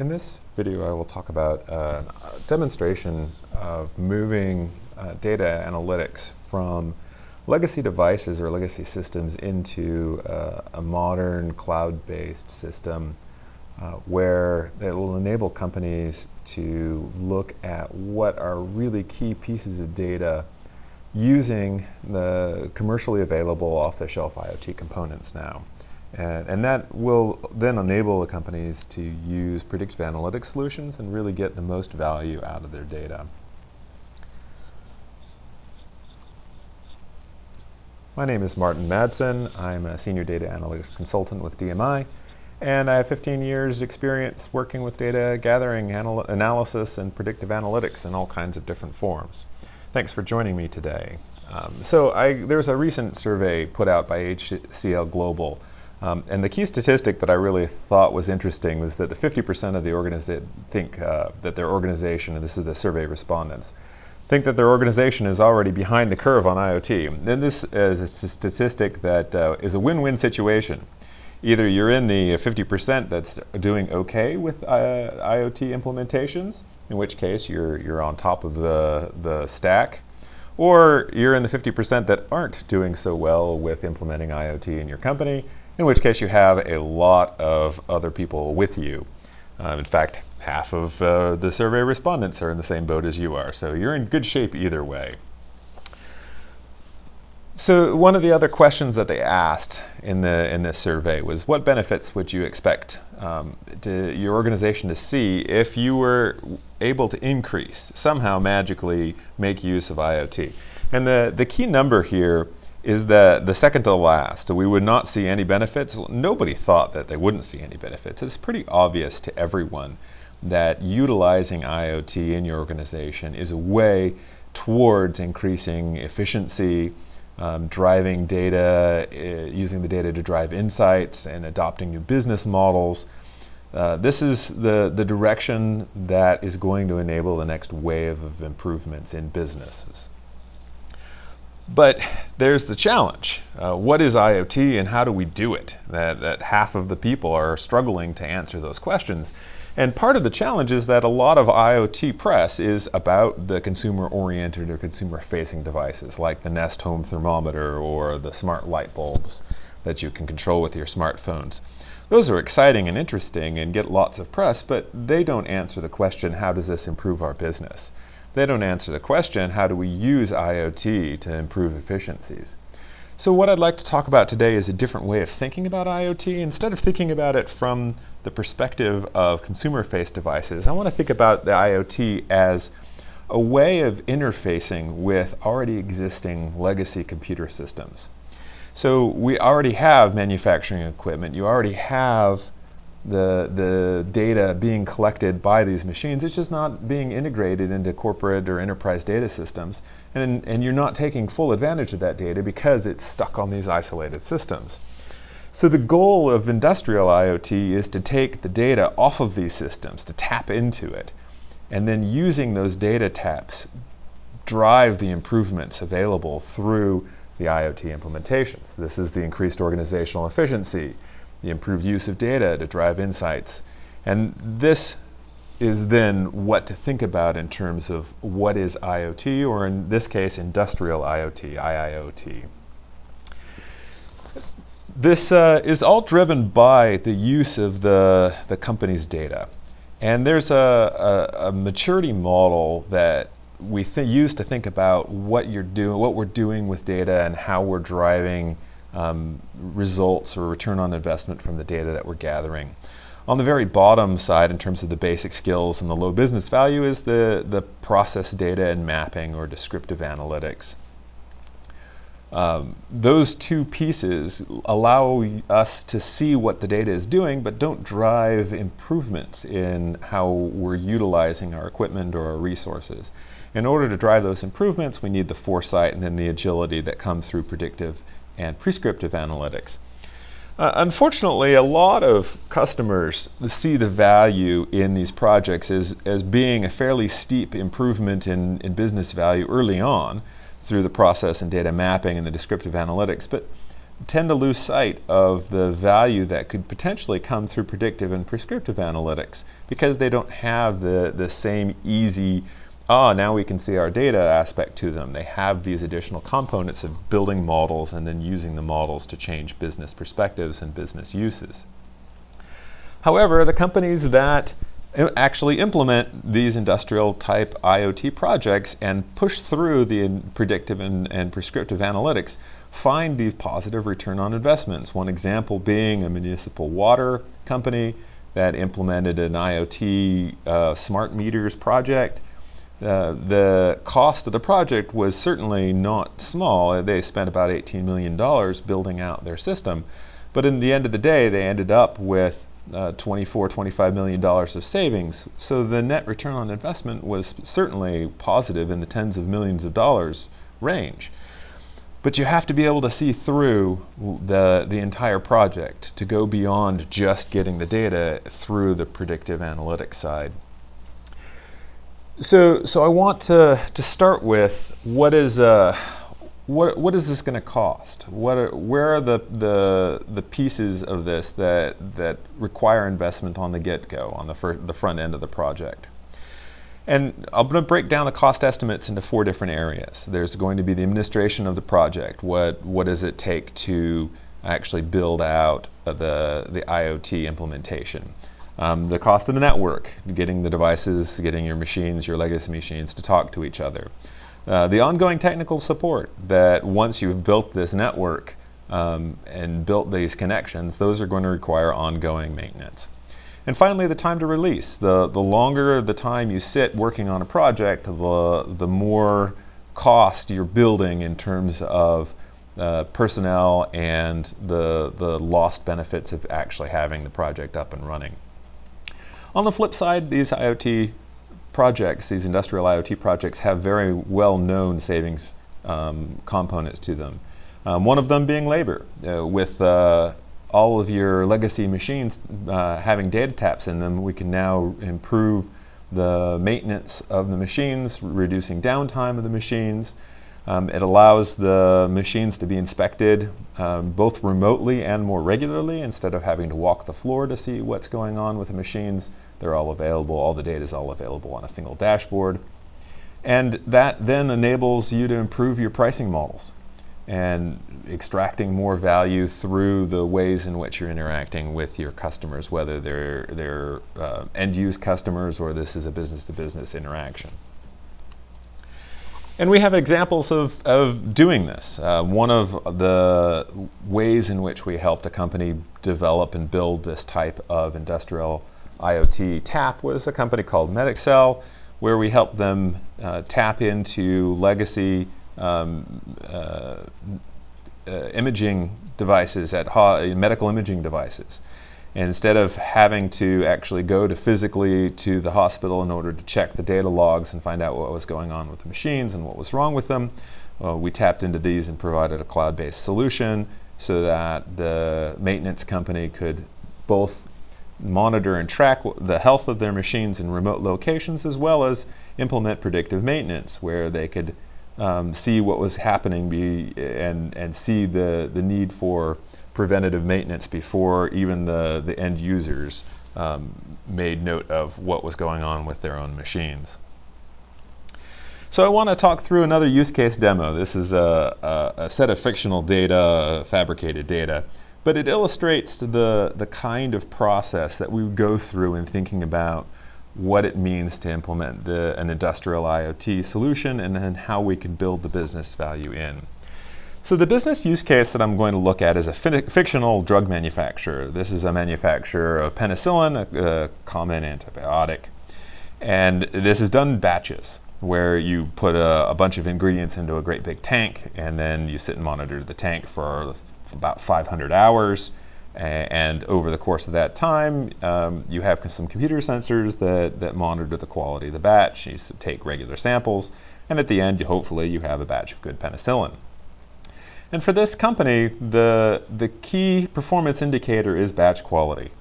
In this video, I will talk about a demonstration of moving data analytics from legacy devices or legacy systems into a modern cloud-based system where it will enable companies to look at what are really key pieces of data using the commercially available off-the-shelf IoT components now. And that will then enable the companies to use predictive analytics solutions and really get the most value out of their data. My name is Martin Madsen. I'm a senior data analytics consultant with DMI, and I have 15 years experience working with data gathering, analysis, and predictive analytics in all kinds of different forms. Thanks for joining me today. There's a recent survey put out by HCL Global. And the key statistic that I really thought was interesting was that the 50% of the organization think that their organization, and this is the survey respondents, think that their organization is already behind the curve on IoT. And this is a statistic that is a win-win situation. Either you're in the 50% that's doing okay with IoT implementations, in which case you're on top of the stack, or you're in the 50% that aren't doing so well with implementing IoT in your company, in which case you have a lot of other people with you. In fact, half of the survey respondents are in the same boat as you are, so you're in good shape either way. So one of the other questions that they asked in this survey was, what benefits would you expect your organization to see if you were able to increase, somehow magically make use of IoT? And the key number here is the second to last. We would not see any benefits. Nobody thought that they wouldn't see any benefits. It's pretty obvious to everyone that utilizing IoT in your organization is a way towards increasing efficiency, driving data, using the data to drive insights, and adopting new business models. This is the direction that is going to enable the next wave of improvements in businesses. But there's the challenge. What is IoT and how do we do it? That half of the people are struggling to answer those questions. And part of the challenge is that a lot of IoT press is about the consumer-oriented or consumer-facing devices, like the Nest home thermometer or the smart light bulbs that you can control with your smartphones. Those are exciting and interesting and get lots of press, but they don't answer the question, how does this improve our business? They don't answer the question, how do we use IoT to improve efficiencies? So what I'd like to talk about today is a different way of thinking about IoT. Instead of thinking about it from the perspective of consumer-faced devices, I want to think about the IoT as a way of interfacing with already existing legacy computer systems. So we already have manufacturing equipment. You already have the data being collected by these machines. It's just not being integrated into corporate or enterprise data systems. And you're not taking full advantage of that data because it's stuck on these isolated systems. So the goal of industrial IoT is to take the data off of these systems, to tap into it, and then using those data taps, drive the improvements available through the IoT implementations. This is the increased organizational efficiency, the improved use of data to drive insights. And this is then what to think about in terms of what is IoT, or in this case, industrial IoT, IIoT. This is all driven by the use of the company's data. And there's a maturity model that we use to think about what we're doing with data and how we're driving results or return on investment from the data that we're gathering. On the very bottom side, in terms of the basic skills and the low business value, is the process data and mapping or descriptive analytics. Those two pieces allow us to see what the data is doing, but don't drive improvements in how we're utilizing our equipment or our resources. In order to drive those improvements, we need the foresight and then the agility that come through predictive and prescriptive analytics. Unfortunately, a lot of customers see the value in these projects as being a fairly steep improvement in business value early on through the process and data mapping and the descriptive analytics, but tend to lose sight of the value that could potentially come through predictive and prescriptive analytics because they don't have the same easy, now we can see our data aspect to them. They have these additional components of building models and then using the models to change business perspectives and business uses. However, the companies that actually implement these industrial type IoT projects and push through the predictive and prescriptive analytics find these positive return on investments. One example being a municipal water company that implemented an IoT smart meters project. The cost of the project was certainly not small. They spent about $18 million building out their system. But in the end of the day, they ended up with $25 million of savings. So the net return on investment was certainly positive in the tens of millions of dollars range. But you have to be able to see through the entire project to go beyond just getting the data through the predictive analytics side. So I want to start with what is this going to cost? Where are the pieces of this that require investment on the get-go, on the front end of the project? And I'm going to break down the cost estimates into 4 different areas. There's going to be the administration of the project. What does it take to actually build out the IoT implementation? The cost of the network, getting the devices, getting your machines, your legacy machines to talk to each other. The ongoing technical support that once you've built this network and built these connections, those are going to require ongoing maintenance. And finally, the time to release. The longer the time you sit working on a project, the more cost you're building in terms of personnel and the lost benefits of actually having the project up and running. On the flip side, these IoT projects, these industrial IoT projects, have very well-known savings components to them. One of them being labor. With all of your legacy machines having data taps in them, we can now improve the maintenance of the machines, reducing downtime of the machines. It allows the machines to be inspected both remotely and more regularly. Instead of having to walk the floor to see what's going on with the machines, they're all available, all the data is all available on a single dashboard. And that then enables you to improve your pricing models and extracting more value through the ways in which you're interacting with your customers, whether they're end-use customers or this is a business-to-business interaction. And we have examples of doing this. One of the ways in which we helped a company develop and build this type of industrial IoT tap was a company called MedXcel, where we helped them tap into legacy imaging devices, medical imaging devices. And instead of having to actually go physically to the hospital in order to check the data logs and find out what was going on with the machines and what was wrong with them, we tapped into these and provided a cloud-based solution so that the maintenance company could both monitor and track the health of their machines in remote locations, as well as implement predictive maintenance, where they could see what was happening and see the need for preventative maintenance before even the end users made note of what was going on with their own machines. So I want to talk through another use case demo. This is a set of fictional data, fabricated data, but it illustrates the kind of process that we would go through in thinking about what it means to implement an industrial IoT solution and then how we can build the business value in. So the business use case that I'm going to look at is a fictional drug manufacturer. This is a manufacturer of penicillin, a common antibiotic. And this is done in batches, where you put a bunch of ingredients into a great big tank, and then you sit and monitor the tank for about 500 hours. And over the course of that time, you have some computer sensors that monitor the quality of the batch. You take regular samples, and at the end, hopefully, you have a batch of good penicillin. And for this company, the key performance indicator is batch quality.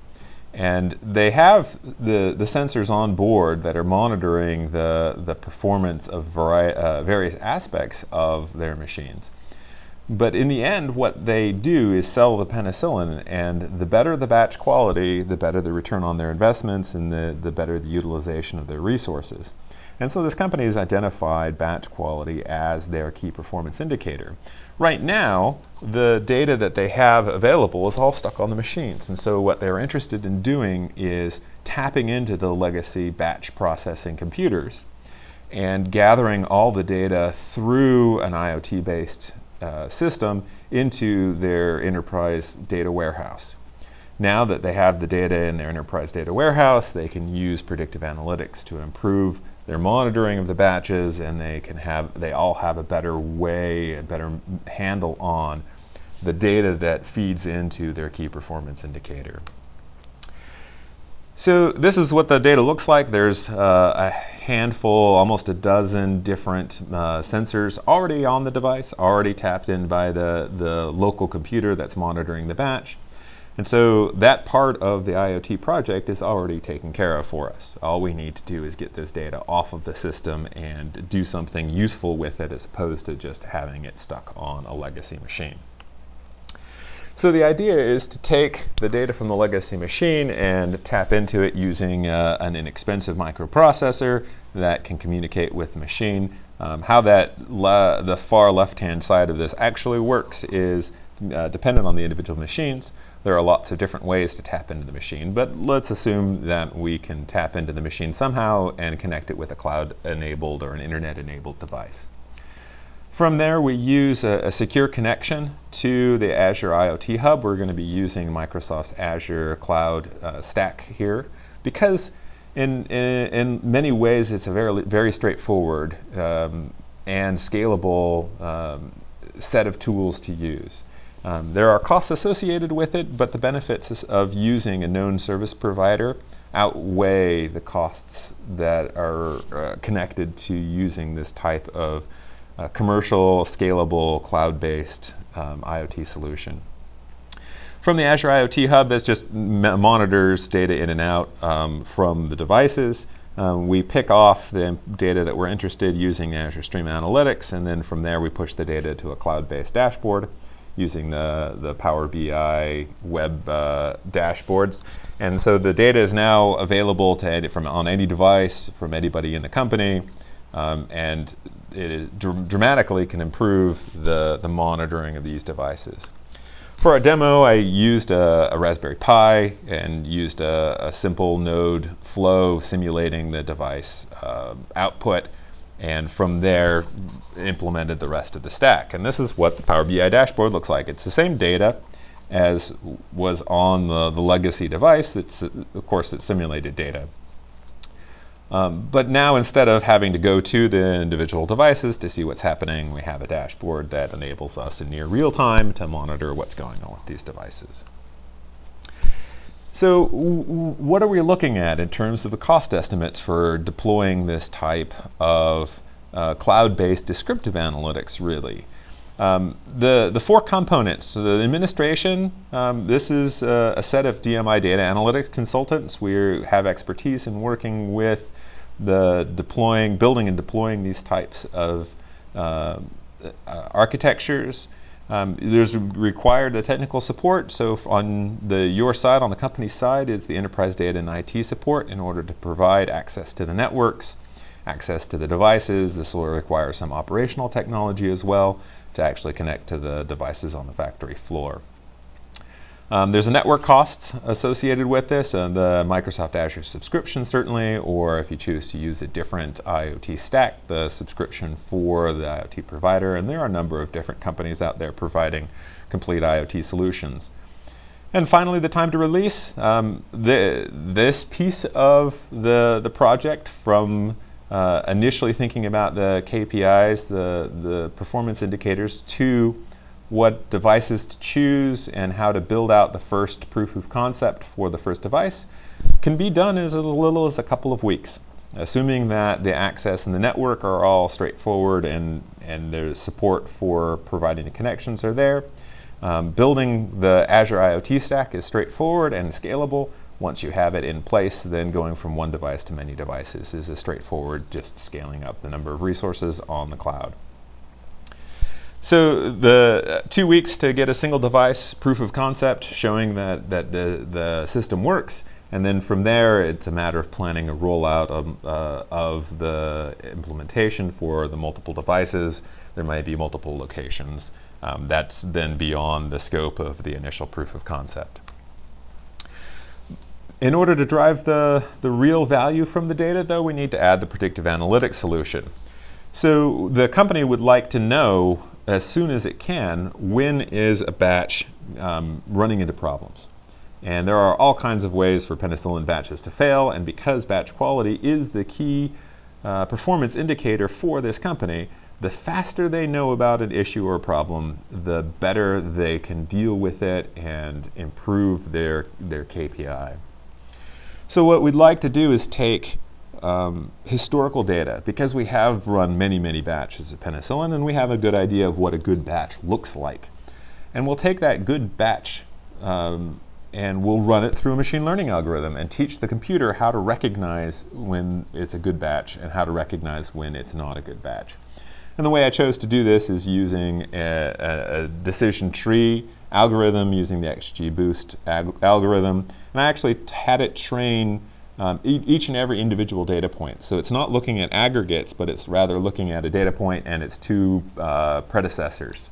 And they have the sensors on board that are monitoring the performance of various aspects of their machines. But in the end, what they do is sell the penicillin, and the better the batch quality, the better the return on their investments, and the better the utilization of their resources. And so this company has identified batch quality as their key performance indicator. Right now, the data that they have available is all stuck on the machines. And so what they're interested in doing is tapping into the legacy batch processing computers and gathering all the data through an IoT-based system into their enterprise data warehouse. Now that they have the data in their enterprise data warehouse, they can use predictive analytics to improve their monitoring of the batches, and they all have a better way, a better handle on the data that feeds into their key performance indicator. So this is what the data looks like. There's a handful, almost a dozen different sensors already on the device, already tapped in by the local computer that's monitoring the batch. And so that part of the IoT project is already taken care of for us. All we need to do is get this data off of the system and do something useful with it, as opposed to just having it stuck on a legacy machine. So the idea is to take the data from the legacy machine and tap into it using an inexpensive microprocessor that can communicate with the machine. How the far left-hand side of this actually works is dependent on the individual machines. There are lots of different ways to tap into the machine, but let's assume that we can tap into the machine somehow and connect it with a cloud-enabled or an internet-enabled device. From there, we use a secure connection to the Azure IoT Hub. We're going to be using Microsoft's Azure Cloud stack here because in many ways it's a very straightforward and scalable set of tools to use. There are costs associated with it, but the benefits of using a known service provider outweigh the costs that are connected to using this type of commercial, scalable, cloud-based IoT solution. From the Azure IoT Hub, that just monitors data in and out from the devices. We pick off the data that we're interested using Azure Stream Analytics, and then from there we push the data to a cloud-based dashboard using the Power BI web dashboards. And so the data is now available on any device from anybody in the company, and it dramatically can improve the monitoring of these devices. For our demo, I used a Raspberry Pi and used a simple node flow simulating the device output, and from there implemented the rest of the stack. And this is what the Power BI dashboard looks like. It's the same data as was on the legacy device. Of course, it's simulated data. But now, instead of having to go to the individual devices to see what's happening, we have a dashboard that enables us in near real time to monitor what's going on with these devices. So what are we looking at in terms of the cost estimates for deploying this type of cloud-based descriptive analytics, really? The four components. So the administration, this is a set of DMI data analytics consultants. We have expertise in working with building and deploying these types of architectures. There's required the technical support. So on your side, on the company side, is the enterprise data and IT support in order to provide access to the networks, access to the devices. This will require some operational technology as well to actually connect to the devices on the factory floor. There's a network cost associated with this, the Microsoft Azure subscription certainly, or if you choose to use a different IoT stack, the subscription for the IoT provider, and there are a number of different companies out there providing complete IoT solutions. And finally, the time to release. This piece of the project, from initially thinking about the KPIs, the performance indicators, to what devices to choose and how to build out the first proof of concept for the first device, can be done as little as a couple of weeks, assuming that the access and the network are all straightforward and there's support for providing the connections are there. Building the Azure IoT stack is straightforward and scalable. Once you have it in place, then going from one device to many devices is a straightforward, just scaling up the number of resources on the cloud. So the 2 weeks to get a single device proof of concept showing that the system works, and then from there it's a matter of planning a rollout of the implementation for the multiple devices. There might be multiple locations. That's then beyond the scope of the initial proof of concept. In order to drive the real value from the data, though, we need to add the predictive analytics solution. So the company would like to know as soon as it can when is a batch running into problems. And there are all kinds of ways for penicillin batches to fail, and because batch quality is the key performance indicator for this company, the faster they know about an issue or problem, the better they can deal with it and improve their KPI. So what we'd like to do is take historical data, because we have run many batches of penicillin and we have a good idea of what a good batch looks like. And we'll take that good batch and we'll run it through a machine learning algorithm and teach the computer how to recognize when it's a good batch and how to recognize when it's not a good batch. And the way I chose to do this is using a decision tree algorithm, using the XGBoost algorithm. And I actually had it train each and every individual data point. So it's not looking at aggregates, but it's rather looking at a data point and its two predecessors.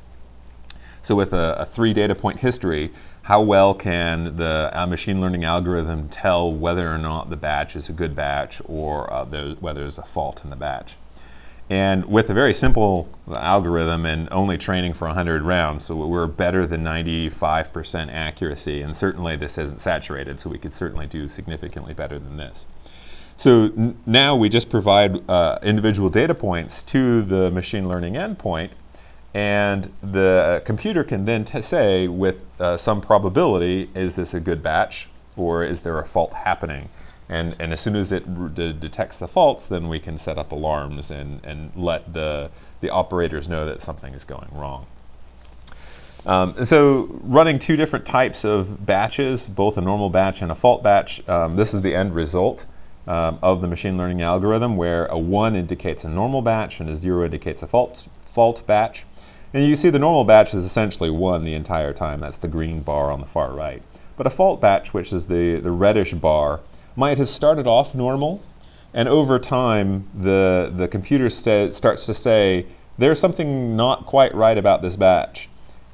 So with a 3 data point history, how well can the machine learning algorithm tell whether or not the batch is a good batch or whether there's a fault in the batch? And with a very simple algorithm and only training for 100 rounds, so we're better than 95% accuracy, and certainly this isn't saturated, so we could certainly do significantly better than this. So now we just provide individual data points to the machine learning endpoint, and the computer can then say with some probability, is this a good batch or is there a fault happening? And as soon as it detects the faults, then we can set up alarms and let the operators know that something is going wrong. So running 2 different types of batches, both a normal batch and a fault batch, this is the end result of the machine learning algorithm, where a 1 indicates a normal batch and a 0 indicates a fault batch. And you see the normal batch is essentially 1 the entire time. That's the green bar on the far right. But a fault batch, which is the reddish bar, might have started off normal, and over time the computer starts to say there's something not quite right about this batch,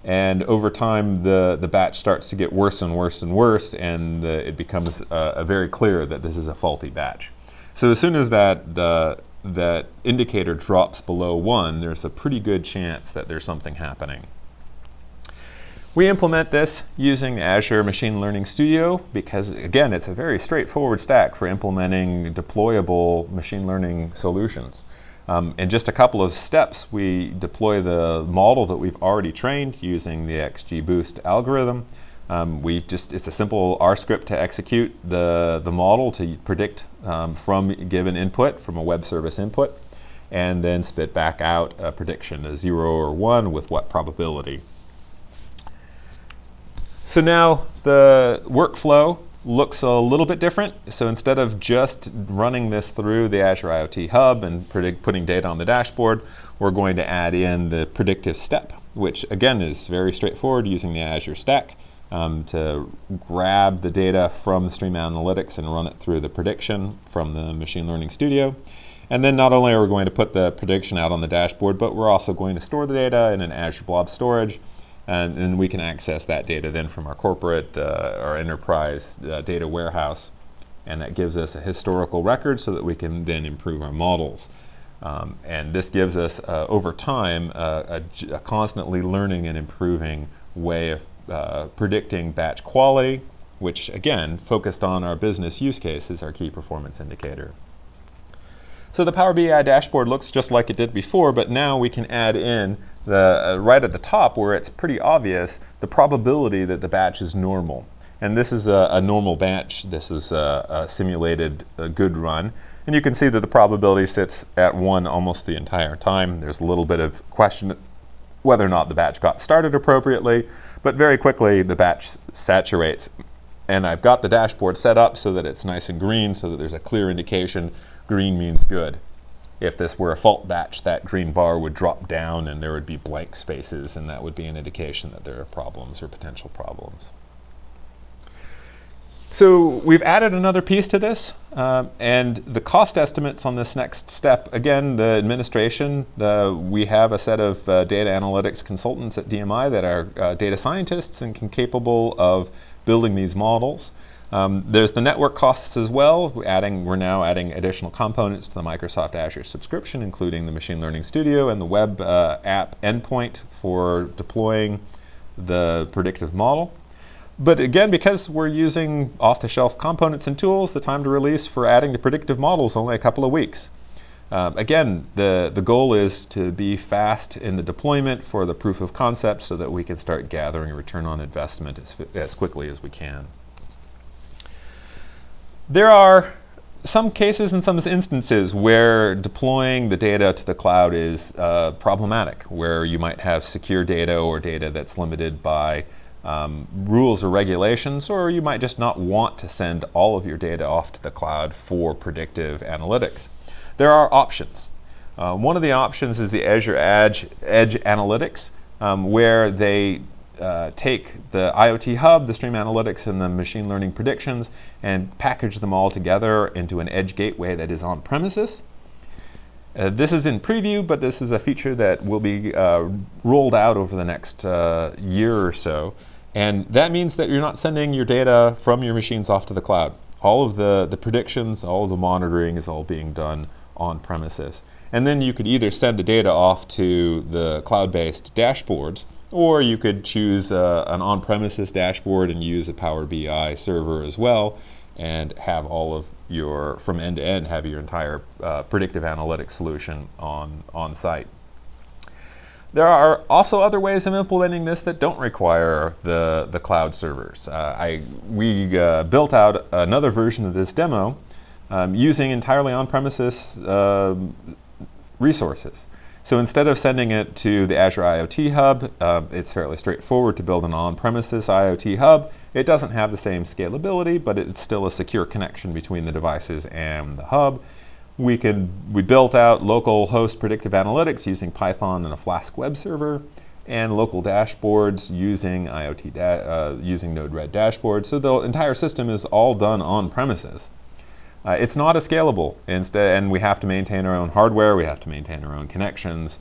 and over time the batch starts to get worse and worse and worse, and it becomes very clear that this is a faulty batch. So as soon as that indicator drops below 1, there's a pretty good chance that there's something happening. We implement this using Azure Machine Learning Studio because, again, it's a very straightforward stack for implementing deployable machine learning solutions. In just a couple of steps, we deploy the model that we've already trained using the XGBoost algorithm. It's a simple R script to execute the model to predict from given input, from a web service input, and then spit back out a prediction, a 0 or 1 with what probability. So now the workflow looks a little bit different. So instead of just running this through the Azure IoT Hub and putting data on the dashboard, we're going to add in the predictive step, which again is very straightforward using the Azure Stack to grab the data from the Stream Analytics and run it through the prediction from the Machine Learning Studio. And then not only are we going to put the prediction out on the dashboard, but we're also going to store the data in an Azure Blob Storage. And we can access that data then from our corporate or enterprise data warehouse. And that gives us a historical record so that we can then improve our models. And this gives us, over time, a constantly learning and improving way of predicting batch quality, which, again, focused on our business use case is our key performance indicator. So the Power BI dashboard looks just like it did before, but now we can add in right at the top, where it's pretty obvious, the probability that the batch is normal. And this is a normal batch. This is a simulated good run. And you can see that the probability sits at 1 almost the entire time. There's a little bit of question whether or not the batch got started appropriately, but very quickly the batch saturates. And I've got the dashboard set up so that it's nice and green, so that there's a clear indication green means good. If this were a fault batch, that green bar would drop down and there would be blank spaces, and that would be an indication that there are problems or potential problems. So we've added another piece to this, and the cost estimates on this next step, again, the administration, we have a set of data analytics consultants at DMI that are data scientists and capable of building these models. There's the network costs as well. We're now adding additional components to the Microsoft Azure subscription, including the Machine Learning Studio and the web app endpoint for deploying the predictive model. But again, because we're using off-the-shelf components and tools, the time to release for adding the predictive model is only a couple of weeks. Again, the goal is to be fast in the deployment for the proof of concept so that we can start gathering a return on investment as quickly as we can. There are some cases and some instances where deploying the data to the cloud is problematic, where you might have secure data or data that's limited by rules or regulations, or you might just not want to send all of your data off to the cloud for predictive analytics. There are options. One of the options is the Azure Edge Analytics, where they take the IoT Hub, the Stream Analytics, and the Machine Learning Predictions and package them all together into an edge gateway that is on premises. This is in preview, but this is a feature that will be rolled out over the next year or so. And that means that you're not sending your data from your machines off to the cloud. All of the predictions, all of the monitoring is all being done on premises. And then you could either send the data off to the cloud-based dashboards, or you could choose an on-premises dashboard and use a Power BI server as well, and have all of your, from end to end, have your entire predictive analytics solution on site. There are also other ways of implementing this that don't require the cloud servers. We built out another version of this demo using entirely on-premises resources. So instead of sending it to the Azure IoT Hub, it's fairly straightforward to build an on-premises IoT Hub. It doesn't have the same scalability, but it's still a secure connection between the devices and the hub. We built out local host predictive analytics using Python and a Flask web server, and local dashboards using using Node-RED dashboards. So the entire system is all done on premises. It's not as scalable, and we have to maintain our own hardware, we have to maintain our own connections.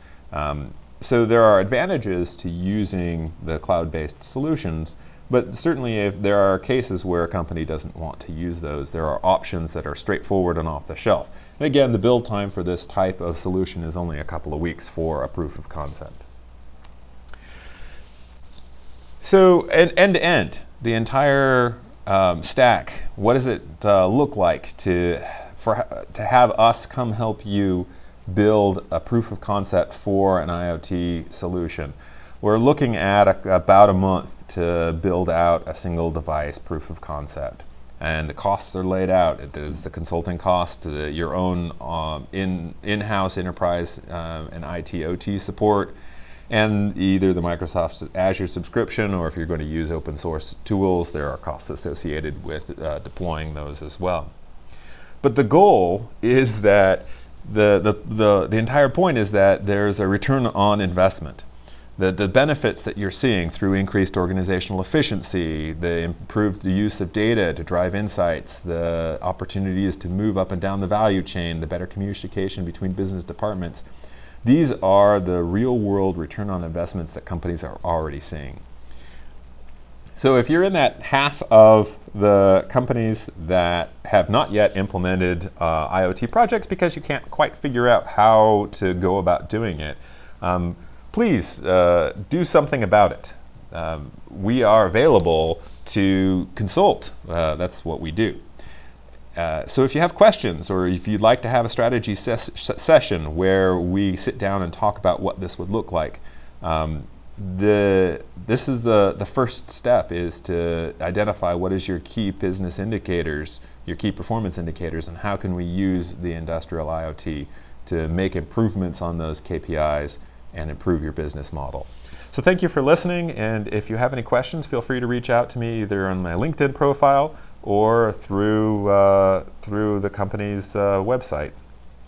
So there are advantages to using the cloud-based solutions, but certainly if there are cases where a company doesn't want to use those, there are options that are straightforward and off the shelf. And again, the build time for this type of solution is only a couple of weeks for a proof of concept. So end to end, the entire stack, what does it look like to have us come help you build a proof of concept for an IoT solution? We're looking at about a month to build out a single device proof of concept. And the costs are laid out. There's the consulting cost, your own in-house enterprise and IT OT support, and either the Microsoft Azure subscription, or if you're going to use open source tools, there are costs associated with deploying those as well. But the goal is that the entire point is that there's a return on investment. The benefits that you're seeing through increased organizational efficiency, the improved use of data to drive insights, the opportunities to move up and down the value chain, the better communication between business departments, these are the real-world return on investments that companies are already seeing. So if you're in that half of the companies that have not yet implemented IoT projects because you can't quite figure out how to go about doing it, please do something about it. We are available to consult. That's what we do. So if you have questions, or if you'd like to have a strategy session where we sit down and talk about what this would look like, this is the first step, is to identify what is your key business indicators, your key performance indicators, and how can we use the industrial IoT to make improvements on those KPIs and improve your business model. So thank you for listening, and if you have any questions, feel free to reach out to me either on my LinkedIn profile or through the company's website.